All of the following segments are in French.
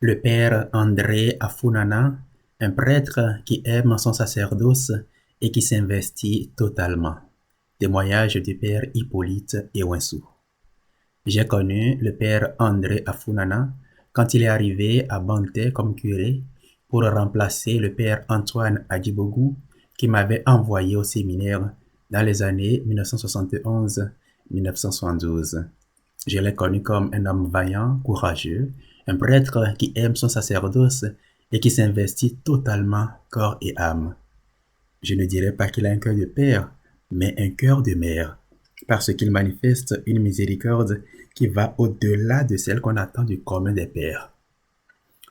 Le père André Afunana, un prêtre qui aime son sacerdoce et qui s'investit totalement. Témoignage du père Hippolyte Ewensou. J'ai connu le père André Afunana quand il est arrivé à Banté comme curé pour remplacer le père Antoine Adjibogou qui m'avait envoyé au séminaire dans les années 1971-1972. Je l'ai connu comme un homme vaillant, courageux, un prêtre qui aime son sacerdoce et qui s'investit totalement corps et âme. Je ne dirais pas qu'il a un cœur de père, mais un cœur de mère, parce qu'il manifeste une miséricorde qui va au-delà de celle qu'on attend du commun des pères.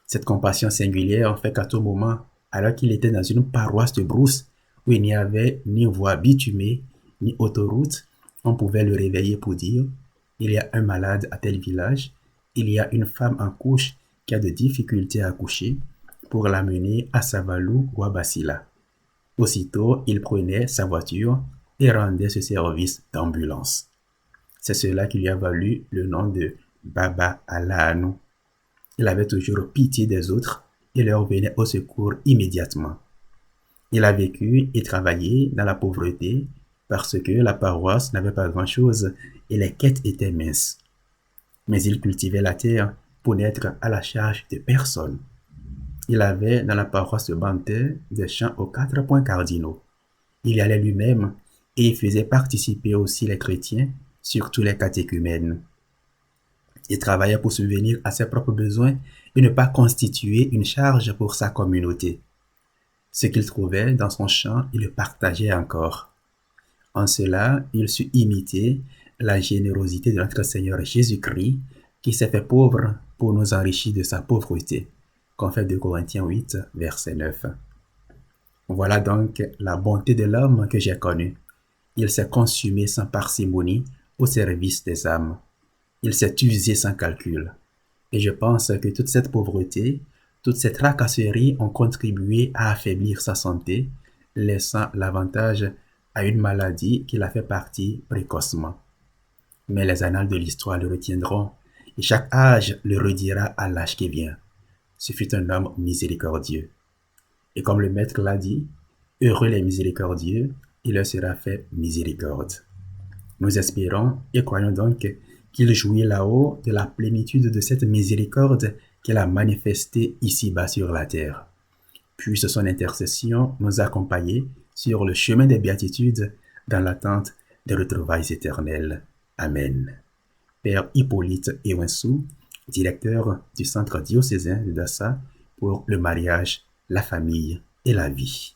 Cette compassion singulière fait qu'à tout moment, alors qu'il était dans une paroisse de brousse où il n'y avait ni voie bitumée, ni autoroute, on pouvait le réveiller pour dire « Il y a un malade à tel village, il y a une femme en couche qui a de difficultés à accoucher, pour l'amener à Savalou ou à Basila. » Aussitôt, il prenait sa voiture et rendait ce service d'ambulance. C'est cela qui lui a valu le nom de Baba Alaanu. Il avait toujours pitié des autres et leur venait au secours immédiatement. Il a vécu et travaillé dans la pauvreté parce que la paroisse n'avait pas grand-chose et les quêtes étaient minces. Mais il cultivait la terre pour n'être à la charge de personne. Il avait dans la paroisse de Banté des champs aux 4 points cardinaux. Il y allait lui-même et faisait participer aussi les chrétiens, surtout les catéchumènes. Il travaillait pour subvenir à ses propres besoins et ne pas constituer une charge pour sa communauté. Ce qu'il trouvait dans son champ, il le partageait encore. En cela, il sut imiter la générosité de notre Seigneur Jésus-Christ, qui s'est fait pauvre pour nous enrichir de sa pauvreté. Confesse de Corinthiens 8, verset 9. Voilà donc la bonté de l'homme que j'ai connu. Il s'est consumé sans parcimonie au service des âmes. Il s'est usé sans calcul. Et je pense que toute cette pauvreté, toutes ces tracasseries ont contribué à affaiblir sa santé, laissant l'avantage à une maladie qui l'a fait partir précocement. Mais les annales de l'histoire le retiendront, et chaque âge le redira à l'âge qui vient. Ce fut un homme miséricordieux. Et comme le Maître l'a dit, heureux les miséricordieux, il leur sera fait miséricorde. Nous espérons et croyons donc qu'il jouit là-haut de la plénitude de cette miséricorde qu'il a manifestée ici-bas sur la terre. Puisse son intercession nous accompagner sur le chemin des béatitudes dans l'attente des retrouvailles éternelles. Amen. Père Hippolyte Ewensou, directeur du Centre diocésain de Dassa pour le mariage, la famille et la vie.